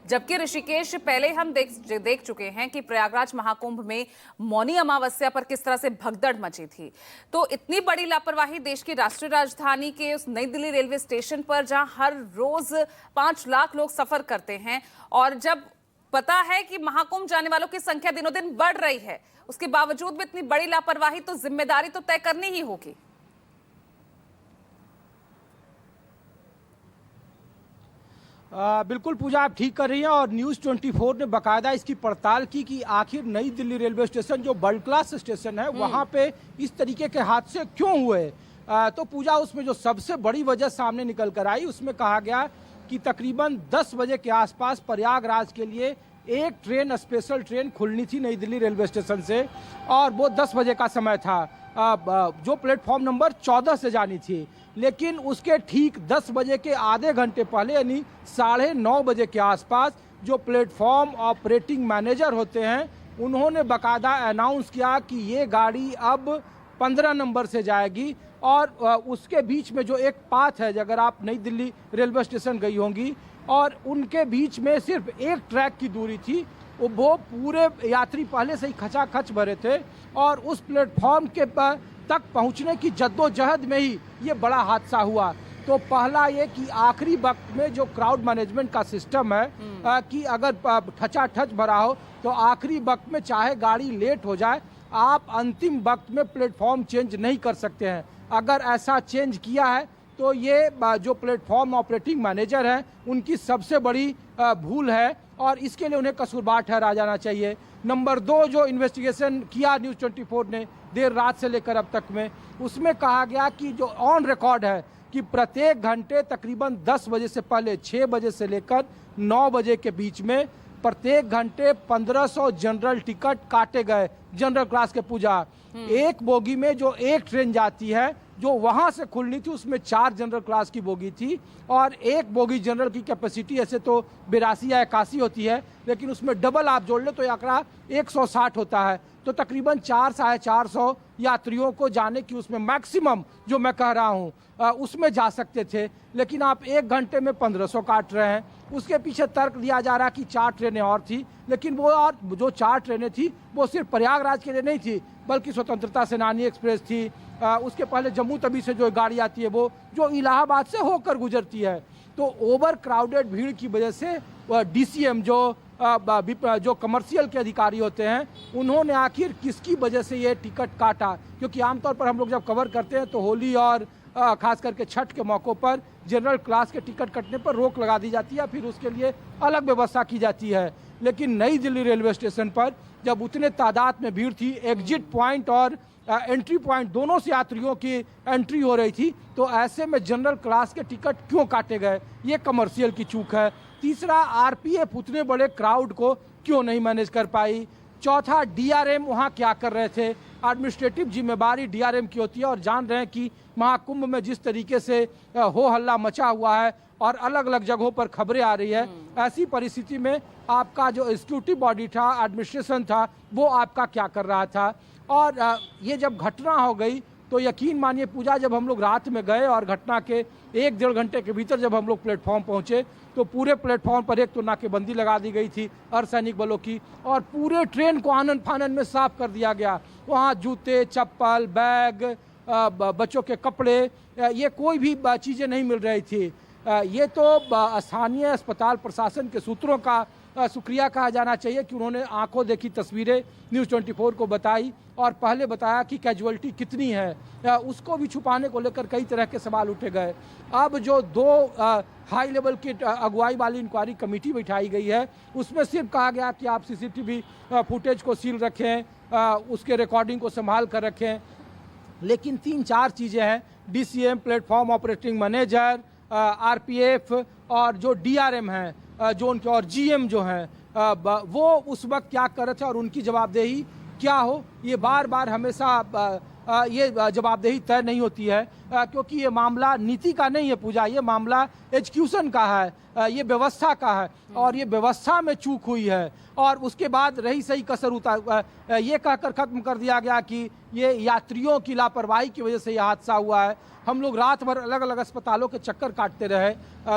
जबकि ऋषिकेश पहले हम देख चुके हैं कि प्रयागराज महाकुंभ में मौनी अमावस्या पर किस तरह से भगदड़ मची थी। तो इतनी बड़ी लापरवाही देश की राष्ट्रीय राजधानी के उस नई दिल्ली रेलवे स्टेशन पर, जहां हर रोज 5 लाख लोग सफर करते हैं, और जब पता है कि महाकुंभ जाने वालों की संख्या दिनों दिन बढ़ रही है, उसके बावजूद भी इतनी बड़ी लापरवाही, तो जिम्मेदारी तो तय करनी ही होगी। बिल्कुल पूजा, आप ठीक कर रही हैं। और न्यूज़ 24 ने बाकायदा इसकी पड़ताल की कि आखिर नई दिल्ली रेलवे स्टेशन जो वर्ल्ड क्लास स्टेशन है वहाँ पे इस तरीके के हादसे क्यों हुए। तो पूजा, उसमें जो सबसे बड़ी वजह सामने निकल कर आई, उसमें कहा गया कि तकरीबन 10 बजे के आसपास प्रयागराज के लिए एक ट्रेन, स्पेशल ट्रेन खुलनी थी नई दिल्ली रेलवे स्टेशन से, और वो 10 बजे का समय था, जो प्लेटफॉर्म नंबर 14 से जानी थी। लेकिन उसके ठीक 10 बजे के आधे घंटे पहले, यानी 9:30 बजे के आसपास, जो प्लेटफॉर्म ऑपरेटिंग मैनेजर होते हैं, उन्होंने बाकायदा अनाउंस किया कि ये गाड़ी अब 15 नंबर से जाएगी। और उसके बीच में जो एक पाथ है, अगर आप नई दिल्ली रेलवे स्टेशन गई होंगी, और उनके बीच में सिर्फ एक ट्रैक की दूरी थी, वो पूरे यात्री पहले से ही खचाखच भरे थे, और उस प्लेटफॉर्म के तक पहुंचने की जद्दोजहद में ही ये बड़ा हादसा हुआ। तो पहला ये कि आखिरी वक्त में जो क्राउड मैनेजमेंट का सिस्टम है, कि अगर ठचाठच भरा हो तो आखिरी वक्त में चाहे गाड़ी लेट हो जाए, आप अंतिम वक्त में प्लेटफॉर्म चेंज नहीं कर सकते हैं। अगर ऐसा चेंज किया है तो ये जो प्लेटफॉर्म ऑपरेटिंग मैनेजर हैं, उनकी सबसे बड़ी भूल है, और इसके लिए उन्हें कसूरवार ठहराया जाना चाहिए। नंबर 2, जो इन्वेस्टिगेशन किया न्यूज़ 24 ने देर रात से लेकर अब तक में, उसमें कहा गया कि जो ऑन रिकॉर्ड है कि प्रत्येक घंटे तकरीबन 10 बजे से पहले 6 बजे से लेकर 9 बजे के बीच में प्रत्येक घंटे 1500 जनरल टिकट काटे गए, जनरल क्लास के पूजा। एक बोगी में जो एक ट्रेन जाती है, जो वहां से खुलनी थी, उसमें 4 जनरल क्लास की बोगी थी, और एक बोगी जनरल की कैपेसिटी ऐसे तो 82 या 81 होती है, लेकिन उसमें डबल आप जोड़ ले तो ये आंकड़ा 160 होता है। तो तकरीबन 400-450 यात्रियों को जाने की उसमें मैक्सिमम, जो मैं कह रहा हूँ, उसमें जा सकते थे। लेकिन आप एक घंटे में 1500 काट रहे हैं। उसके पीछे तर्क दिया जा रहा कि 4 ट्रेनें और थी, लेकिन वो और जो 4 ट्रेनें थी वो सिर्फ प्रयागराज के लिए नहीं थी, बल्कि स्वतंत्रता सेनानी एक्सप्रेस थी, उसके पहले जम्मू तवी से जो गाड़ी आती है वो जो इलाहाबाद से होकर गुजरती है। तो ओवर क्राउडेड भीड़ की वजह से DCM जो कमर्शियल के अधिकारी होते हैं, उन्होंने आखिर किसकी वजह से ये टिकट काटा। क्योंकि आमतौर पर हम लोग जब कवर करते हैं तो होली और खास करके छठ के मौक़ों पर जनरल क्लास के टिकट कटने पर रोक लगा दी जाती है, फिर उसके लिए अलग व्यवस्था की जाती है। लेकिन नई दिल्ली रेलवे स्टेशन पर जब उतने तादाद में भीड़ थी, एग्जिट पॉइंट और एंट्री पॉइंट दोनों से यात्रियों की एंट्री हो रही थी, तो ऐसे में जनरल क्लास के टिकट क्यों काटे गए, ये कमर्शियल की चूक है। तीसरा, RPF उतने बड़े क्राउड को क्यों नहीं मैनेज कर पाई। चौथा, DRM वहाँ क्या कर रहे थे। एडमिनिस्ट्रेटिव जिम्मेदारी DRM की होती है, और जान रहे हैं कि महाकुंभ में जिस तरीके से हो हल्ला मचा हुआ है और अलग अलग जगहों पर खबरें आ रही है, ऐसी परिस्थिति में आपका जो एग्जीक्यूटिव बॉडी था, एडमिनिस्ट्रेशन था, वो आपका क्या कर रहा था। और ये जब घटना हो गई तो यकीन मानिए पूजा, जब हम लोग रात में गए और घटना के 1-1.5 घंटे के भीतर जब हम लोग प्लेटफॉर्म पहुंचे, तो पूरे प्लेटफॉर्म पर एक तो नाकेबंदी लगा दी गई थी अर्धसैनिक बलों की, और पूरे ट्रेन को आनन फानन में साफ कर दिया गया। वहाँ जूते, चप्पल, बैग, बच्चों के कपड़े, ये कोई भी चीज़ें नहीं मिल रही थी। ये तो स्थानीय अस्पताल प्रशासन के सूत्रों का शुक्रिया कहा जाना चाहिए कि उन्होंने आंखों देखी तस्वीरें न्यूज़ 24 को बताई, और पहले बताया कि कैजुअलिटी कितनी है। उसको भी छुपाने को लेकर कई तरह के सवाल उठे गए। अब जो 2 हाई लेवल की अगुवाई वाली इंक्वायरी कमेटी बिठाई गई है, उसमें सिर्फ कहा गया कि आप CCTV फुटेज को सील रखें, उसके रिकॉर्डिंग को संभाल कर रखें। लेकिन 3-4 चीज़ें हैं, DCM, platform operating manager, RPF और जो DRM हैं, जो उनके, और GM जो हैं, वो उस वक्त क्या कर रहे थे और उनकी जवाबदेही क्या हो, ये बार बार हमेशा ये जवाबदेही तय नहीं होती है, क्योंकि ये मामला नीति का नहीं है पूजा, ये मामला एग्जीक्यूशन का है, ये व्यवस्था का है और ये व्यवस्था में चूक हुई है। और उसके बाद रही सही कसर ये कहकर खत्म कर दिया गया कि ये यात्रियों की लापरवाही की वजह से यह हादसा हुआ है। हम लोग रात भर अलग अलग अस्पतालों के चक्कर काटते रहे,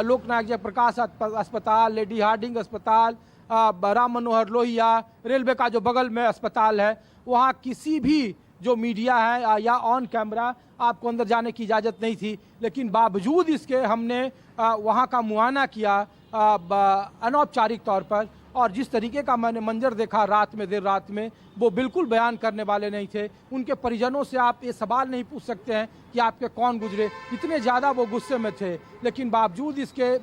लोकनायक जयप्रकाश अस्पताल, लेडी हार्डिंग अस्पताल, राम मनोहर लोहिया, रेलवे का जो बगल में अस्पताल है, वहाँ किसी भी जो मीडिया है या ऑन कैमरा आपको अंदर जाने की इजाज़त नहीं थी। लेकिन बावजूद इसके हमने वहाँ का मुआयना किया अनौपचारिक तौर पर, और जिस तरीके का मैंने मंजर देखा रात में, देर रात में, वो बिल्कुल बयान करने वाले नहीं थे। उनके परिजनों से आप ये सवाल नहीं पूछ सकते हैं कि आपके कौन गुजरे, इतने ज़्यादा वो गुस्से में थे। लेकिन बावजूद इसके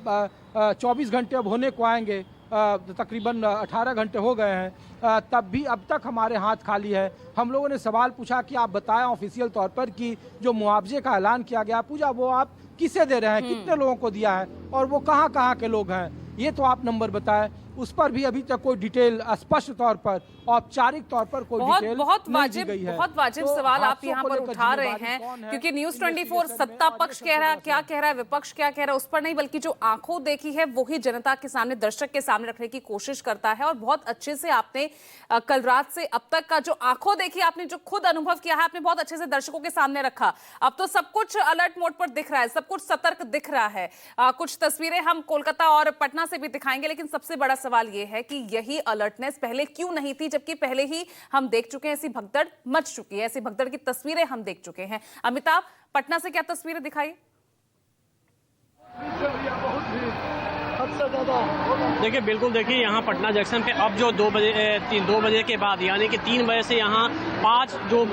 24 घंटे अब होने को आएंगे, तकरीबन 18 घंटे हो गए हैं, तब भी अब तक हमारे हाथ खाली है। हम लोगों ने सवाल पूछा कि आप बताएं ऑफिशियल तौर पर कि जो मुआवजे का ऐलान किया गया पूजा, वो आप किसे दे रहे हैं, कितने लोगों को दिया है और वो कहाँ कहाँ के लोग हैं, ये तो आप नंबर बताएं। उस पर भी अभी तक कोई डिटेल स्पष्ट तौर पर, औपचारिक तौर पर कोई डिटेल बहुत नहीं दी गई है। बहुत वाजिब तो सवाल आप हादसों यहाँ को पर लेकर उठा रहे जिम्मेदारी हैं, कौन है? क्योंकि न्यूज़ 24 इन्वेस्टिगेशन सत्ता में पक्ष कह रहा है, क्या कह रहा है, विपक्ष क्या कह रहा है, उस पर नहीं, बल्कि जो आंखों देखी है वही जनता के सामने, दर्शक के सामने रखने की कोशिश करता है। और बहुत अच्छे से आपने कल रात से अब तक का जो आंखों देखी, आपने जो खुद अनुभव किया है, आपने बहुत अच्छे से दर्शकों के सामने रखा। अब तो सब कुछ अलर्ट मोड पर दिख रहा है, सब कुछ सतर्क दिख रहा है। कुछ तस्वीरें हम कोलकाता और पटना से भी दिखाएंगे, लेकिन सबसे बड़ा सवाल यह है कि यही अलर्टनेस पहले क्यों नहीं थी, जबकि पहले ही हम देख चुके हैं ऐसी भगदड़ मच चुकी है, ऐसी भगदड़ की तस्वीरें हम देख चुके हैं। अमिताभ, पटना से क्या तस्वीरें दिखाई? देखिए, बिल्कुल देखिए, यहाँ पटना जंक्शन पे अब जो 2 बजे के बाद, यानी कि 3 बजे से यहाँ 5 जो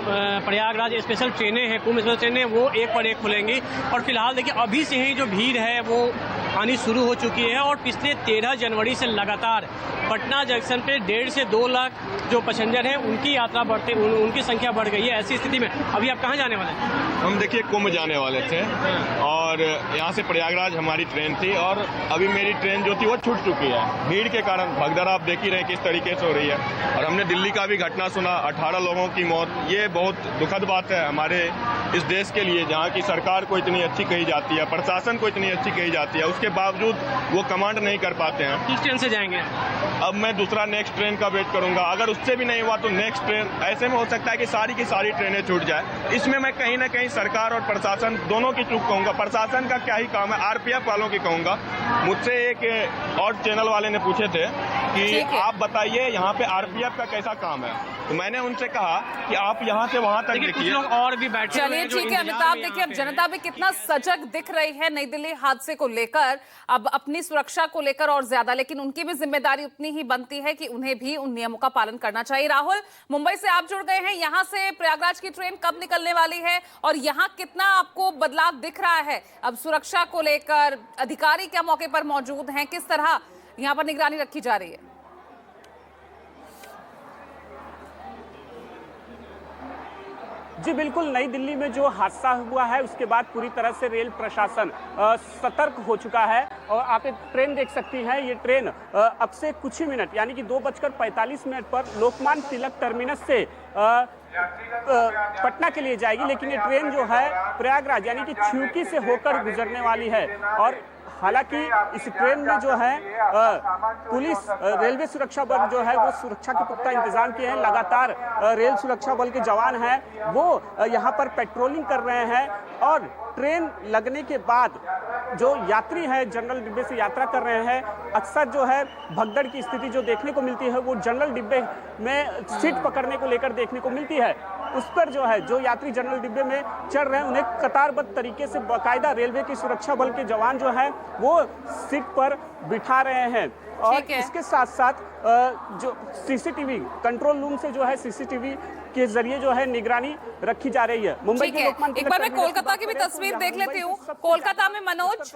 प्रयागराज स्पेशल ट्रेनें हैं, कुंभ स्पेशल ट्रेनें, वो एक पर एक खुलेंगी। और फिलहाल देखिए, अभी से ही जो भीड़ है वो आनी शुरू हो चुकी है। और पिछले 13 जनवरी से लगातार पटना जंक्शन पे 1.5 से 2 लाख जो पैसेंजर हैं उनकी यात्रा उनकी संख्या बढ़ गई है। ऐसी स्थिति में अभी आप कहाँ जाने वाले हैं? हम देखिए कुंभ जाने वाले थे और यहाँ से प्रयागराज हमारी ट्रेन थी, और अभी मेरी ट्रेन जो थी वो छूट चुकी है। भीड़ के कारण भगदड़ आप देख ही रहे किस तरीके से हो रही है। और हमने दिल्ली का भी घटना सुना, 18 लोगों की मौत। ये बहुत दुखद बात है हमारे इस देश के लिए, जहाँ की सरकार को इतनी अच्छी कही जाती है, प्रशासन को इतनी अच्छी कही जाती है, उसके बावजूद वो कमांड नहीं कर पाते हैं। किस ट्रेन से जाएंगे? अब मैं दूसरा नेक्स्ट ट्रेन का वेट करूंगा। अगर उससे भी नहीं हुआ तो नेक्स्ट ट्रेन। ऐसे में हो सकता है कि सारी की सारी ट्रेनें छूट जाए। इसमें मैं कहीं ना कहीं सरकार और प्रशासन दोनों की चूक कहूंगा। प्रशासन का क्या ही काम है, आरपीएफ वालों की कहूंगा। मुझसे एक और चैनल वाले ने पूछे थे कि आप बताइए यहाँ पे आरपीएफ का कैसा काम है, तो मैंने उनसे कहा कि आप यहाँ से वहां तक देखिए। कुछ लोग और भी बैठे हुए चलिए हैं जो ठीक है अमिताभ, देखिए अब जनता भी कितना सजग दिख रही है नई दिल्ली हादसे को लेकर, अब अपनी सुरक्षा को लेकर और ज्यादा, लेकिन उनकी भी जिम्मेदारी उतनी ही बनती है कि उन्हें भी उन नियमों का पालन करना चाहिए। राहुल, मुंबई से आप जुड़ गए हैं, यहां से प्रयागराज की ट्रेन कब निकलने वाली है और यहां कितना आपको बदलाव दिख रहा है? अब सुरक्षा को लेकर अधिकारी क्या मौके पर मौजूद हैं, किस तरह यहां पर निगरानी रखी जा रही है? जी बिल्कुल, नई दिल्ली में जो हादसा हुआ है उसके बाद पूरी तरह से रेल प्रशासन सतर्क हो चुका है। और आप एक ट्रेन देख सकती हैं, ये ट्रेन अब से कुछ ही मिनट यानी कि 2:45 पर लोकमान्य तिलक टर्मिनस से पटना के लिए जाएगी। लेकिन ये ट्रेन जो है प्रयागराज यानी कि छिउकी से होकर गुजरने वाली है। और हालांकि इस ट्रेन में जो है पुलिस, रेलवे सुरक्षा बल जो है वो सुरक्षा के पुख्ता इंतजाम किए हैं। लगातार रेल सुरक्षा बल के जवान हैं वो यहाँ पर पेट्रोलिंग कर रहे हैं। और ट्रेन लगने के बाद जो यात्री है जनरल डिब्बे से यात्रा कर रहे हैं, अक्सर जो है भगदड़ की स्थिति जो देखने को मिलती है वो जनरल डिब्बे में सीट पकड़ने को लेकर देखने को मिलती है। उस पर जो है जो यात्री जनरल डिब्बे में चढ़ रहे हैं उन्हें कतारबद्ध तरीके से बाकायदा रेलवे की सुरक्षा बल के जवान जो है वो सीट पर बिठा रहे हैं। और इसके साथ साथ जो सीसीटीवी कंट्रोल रूम से जो है सीसीटीवी के जरिए जो है निगरानी रखी जा रही है। मुंबई के लोकमान्य एक बार मैं कोलकाता की भी तस्वीर देख लेती हूँ। कोलकाता में मनोज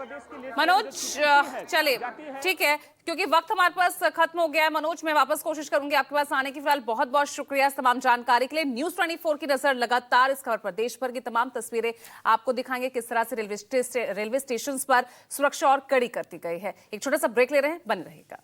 चले, ठीक है, क्योंकि वक्त हमारे पास खत्म हो गया है। मनोज, मैं वापस कोशिश करूंगी आपके पास आने की। फिलहाल बहुत बहुत शुक्रिया इस तमाम जानकारी के लिए। न्यूज़ 24 की नजर लगातार इस खबर पर देश भर की तमाम तस्वीरें आपको दिखाएंगे, किस तरह से रेलवे स्टेशन पर सुरक्षा और कड़ी करती गई है। एक छोटा सा ब्रेक ले रहे हैं, बने रहेगा।